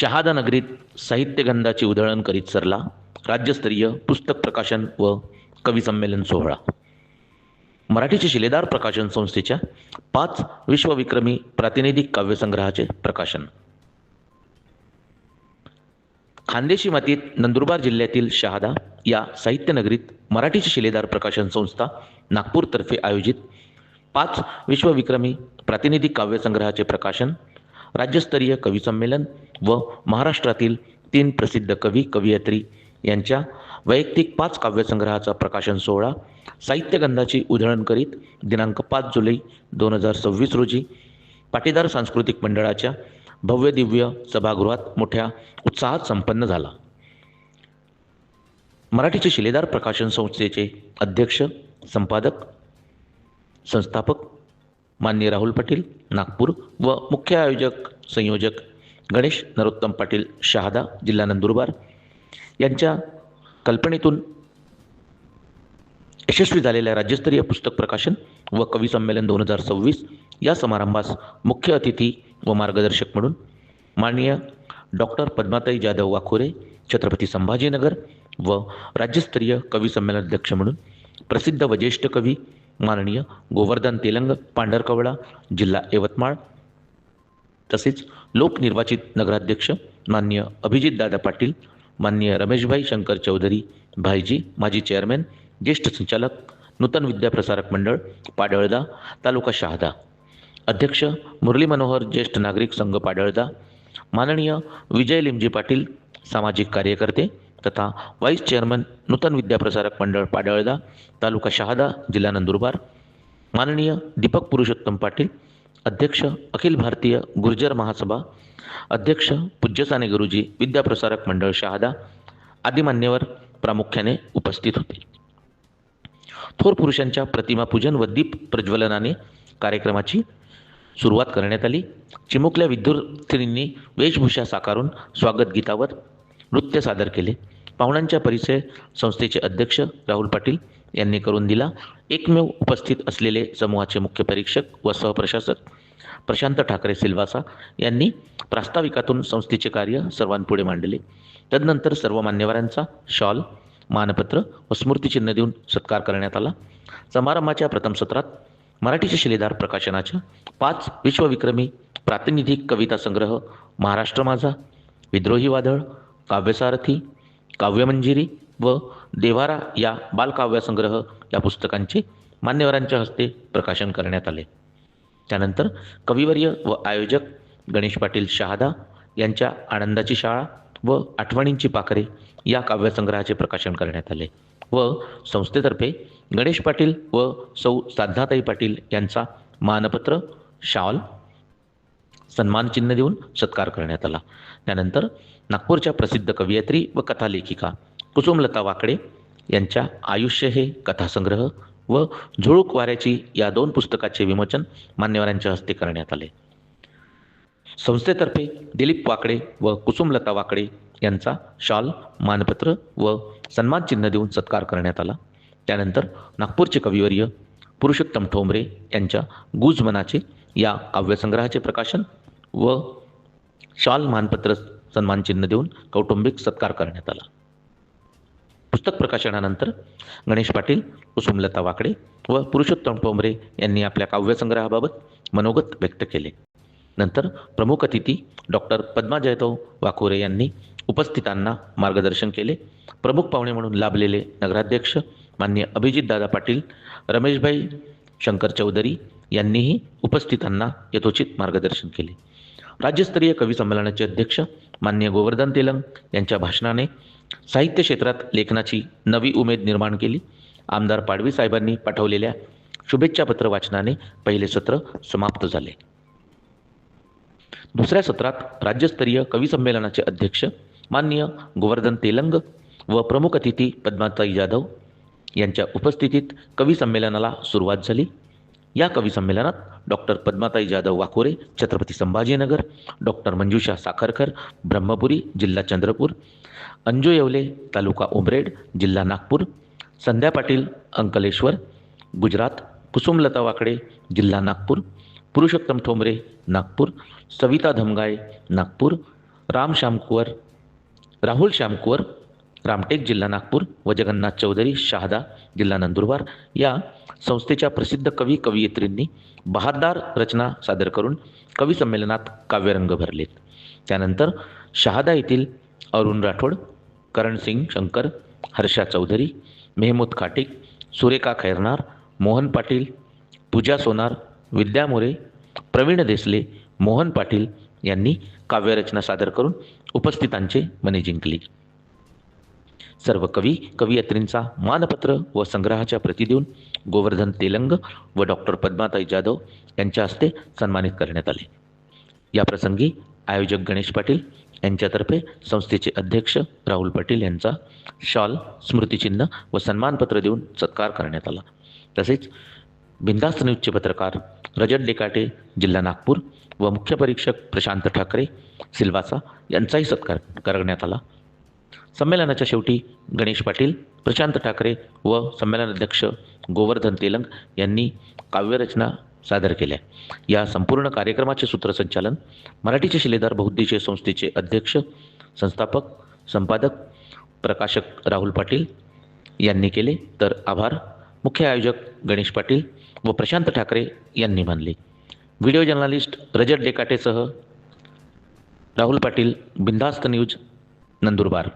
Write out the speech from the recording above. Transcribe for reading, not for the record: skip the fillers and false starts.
शहादा नगरीत साहित्यगंधाची उधळण करीत सरला राज्यस्तरीय पुस्तक प्रकाशन व कवी संमेलन सोहळा. मराठीचे शिलेदार प्रकाशन संस्थेच्या 5 विश्वविक्रमी प्रातिनिधिक काव्यसंग्रहाचे प्रकाशन. खानदेशी मातीत नंदुरबार जिल्ह्यातील शहादा या साहित्यनगरीत मराठीची शिलेदार प्रकाशन संस्था नागपूरतर्फे आयोजित 5 विश्वविक्रमी प्रातिनिधिक काव्यसंग्रहाचे प्रकाशन, राज्यस्तरीय कवी संमेलन व महाराष्ट्रातील 3 प्रसिद्ध कवी कवयित्री यांच्या वैयक्तिक 5 काव्यसंग्रहाचा प्रकाशन सोहळा साहित्यगंधाची उधळण करीत दिनांक 5 जुलै 2026 रोजी पाटीदार सांस्कृतिक मंडळाच्या भव्य दिव्य सभागृहात मोठ्या उत्साहात संपन्न झाला. मराठीचे शिलेदार प्रकाशन संस्थेचे अध्यक्ष, संपादक, संस्थापक माननीय राहुल पाटील नागपूर व मुख्य आयोजक संयोजक गणेश नरोत्तम पाटील शहादा जिल्हा नंदुरबार यांच्या कल्पनेतून यशस्वी झालेल्या राज्यस्तरीय पुस्तक प्रकाशन व कवी संमेलन 2026 या समारंभास मुख्य अतिथी व मार्गदर्शक म्हणून माननीय डॉक्टर पद्माताई जाधव वाखोरे छत्रपती संभाजीनगर व राज्यस्तरीय कवी संमेलन अध्यक्ष म्हणून प्रसिद्ध व ज्येष्ठ कवी माननीय गोवर्धन तेलंग पांढरकवडा जिल्हा यवतमाळ, तसेच लोकनिर्वाचित नगराध्यक्ष माननीय अभिजितदादा पाटील, माननीय रमेशभाई शंकर चौधरी भाईजी माजी चेअरमॅन ज्येष्ठ संचालक नूतन विद्याप्रसारक मंडळ पाडळदा तालुका शहादा, अध्यक्ष मुरली मनोहर ज्येष्ठ नागरिक संघ पाडळदा, माननीय विजय लिमजी पाटील सामाजिक कार्यकर्ते तथा व्हाईस चेअरमन नूतन विद्याप्रसारक मंडळ पाडळदा तालुका शहादा जिल्हा नंदुरबार, माननीय दीपक पुरुषोत्तम पाटील अध्यक्ष अखिल भारतीय गुर्जर महासभा, अध्यक्ष पूज्यसाने गुरुजी विद्याप्रसारक मंडळ शहादा आदी मान्यवर प्रामुख्याने उपस्थित होते. थोर पुरुषांच्या प्रतिमा पूजन व दीप प्रज्वलनाने कार्यक्रमाची सुरुवात करण्यात आली. चिमुकल्या विद्यार्थिनींनी वेशभूषा साकारून स्वागत गीतावर नृत्य सादर केले. पाहुण्यांच्या परिचय संस्थेचे अध्यक्ष राहुल पाटील यांनी करून दिला. एकमेव उपस्थित असलेले समूहाचे मुख्य परीक्षक व सहप्रशासक प्रशांत ठाकरे सिल्वासा यांनी प्रास्ताविकातून संस्थेचे कार्य सर्वांपुढे मांडले. तदनंतर सर्व मान्यवरांचा शॉल, मानपत्र व स्मृतिचिन्ह देऊन सत्कार करण्यात आला. समारंभाच्या प्रथम सत्रात मराठीच्या शिलेदार प्रकाशनाच्या 5 विश्वविक्रमी प्रातिनिधिक कविता संग्रह महाराष्ट्र माझा, विद्रोही वादळ, काव्यसारथी, काव्यमंजिरी व देवारा या बालकाव्यसंग्रह या पुस्तकांचे मान्यवरांच्या हस्ते प्रकाशन करण्यात आले. त्यानंतर कविवर्य व आयोजक गणेश पाटील शहादा यांच्या आनंदाची शाळा व आठवणींची पाखरे या काव्यसंग्रहाचे प्रकाशन करण्यात आले व संस्थेतर्फे गणेश पाटील व सौ साधनाताई पाटील यांचा मानपत्र, शॉल, सन्मानचिन्ह देऊन सत्कार करण्यात आला. त्यानंतर नागपूरच्या प्रसिद्ध कवयित्री व कथालेखिका कुसुमलता वाकडे यांच्या आयुष्य हे कथासंग्रह व झुळूक वाऱ्याची या 2 पुस्तकाचे विमोचन मान्यवरांच्या हस्ते करण्यात आले. संस्थेतर्फे दिलीप वाकडे व कुसुमलता वाकडे यांचा शॉल, मानपत्र व सन्मानचिन्ह देऊन सत्कार करण्यात आला. त्यानंतर नागपूरचे कविवर्य पुरुषोत्तम ठोंबरे यांच्या गुज मनाचे या काव्यसंग्रहाचे प्रकाशन व शॉल, मानपत्र, सन्मानचिन्ह देऊन कौटुंबिक सत्कार करण्यात आला. पुस्तक प्रकाशनानंतर गणेश पाटील, कुसुमलता वाकडे व पुरुषोत्तम ठोंबरे यांनी आपल्या काव्यसंग्रहाबाबत मनोगत व्यक्त केले. नंतर प्रमुख अतिथी डॉक्टर पद्मा जाधव वाखोरे यांनी उपस्थितांना मार्गदर्शन केले. प्रमुख पाहुणे म्हणून लाभलेले नगराध्यक्ष माननीय अभिजितदादा पाटील, रमेशभाई शंकर चौधरी यांनीही उपस्थितांना यथोचित मार्गदर्शन केले. राज्यस्तरीय कवी संमेलनाचे अध्यक्ष माननीय गोवर्धन तेलंग यांच्या भाषणाने साहित्य क्षेत्रात लेखनाची नवी उमेद निर्माण केली. आमदार पाडवी साहेबांनी पाठवलेल्या शुभेच्छा पत्र वाचनाने पहिले सत्र समाप्त झाले. दुसऱ्या सत्रात राज्यस्तरीय कवी संमेलनाचे अध्यक्ष माननीय गोवर्धन तेलंग व प्रमुख अतिथी पद्माताई जाधव यांच्या उपस्थितीत कवी संमेलनाला सुरुवात झाली. या कवी संमेलनात डॉक्टर पद्माताई जाधव वाखोरे छत्रपती संभाजीनगर, डॉक्टर मंजुषा साखरकर ब्रह्मपुरी जिल्हा चंद्रपूर, अंजू येवले तालुका उमरेड जिल्हा नागपूर, संध्या पाटील अंकलेश्वर गुजरात, कुसुमलता वाकडे जिल्हा नागपूर, पुरुषोत्तम ठोंबरे नागपूर, सविता धमगाय नागपूर, राहुल श्यामकुवर रामटेक जिल्हा नागपूर व जगन्नाथ चौधरी शहादा जिल्हा नंदुरबार या संस्थेच्या प्रसिद्ध कवी कवयित्रींनी बहाद्दार रचना सादर करून कवी संमेलनात काव्यरंग भरलेत. त्यानंतर शहादा येथील अरुण राठोड, करणसिंग शंकर, हर्षा चौधरी, मेहमूद खाटिक, सुरेखा खैरनार, मोहन पाटील, पूजा सोनार, विद्या मोरे, प्रवीण देसले, मोहन पाटील यांनी काव्यरचना सादर करून उपस्थितांचे मने जिंकली. सर्व कवी कवयित्रींचा मानपत्र व संग्रहाच्या प्रती देऊन गोवर्धन तेलंग व डॉक्टर पद्माताई जाधव यांच्या हस्ते सन्मानित करण्यात आले. या प्रसंगी आयोजक गणेश पाटील यांच्यातर्फे संस्थेचे अध्यक्ष राहुल पाटील यांचा शॉल, स्मृतिचिन्ह व सन्मानपत्र देऊन सत्कार करण्यात आला. तसेच बिनधास्त न्यूजचे पत्रकार रजत डेकाटे जिल्हा नागपूर व मुख्य परीक्षक प्रशांत ठाकरे सिल्वासा यांचाही सत्कार करण्यात आला. संमेलनाच्या शेवटी गणेश पाटील, प्रशांत ठाकरे व संमेलनाध्यक्ष गोवर्धन तेलंग यांनी काव्यरचना सादर केल्या. या संपूर्ण कार्यक्रमाचे सूत्रसंचालन मराठीचे शिलेदार बहुउद्देशीय संस्थेचे अध्यक्ष, संस्थापक, संपादक, प्रकाशक राहुल पाटील यांनी केले, तर आभार मुख्य आयोजक गणेश पाटील व प्रशांत ठाकरे यांनी मानले. व्हिडिओ जर्नलिस्ट रजत डेकाटेसह राहुल पाटील, बिनधास्त न्यूज, नंदुरबार.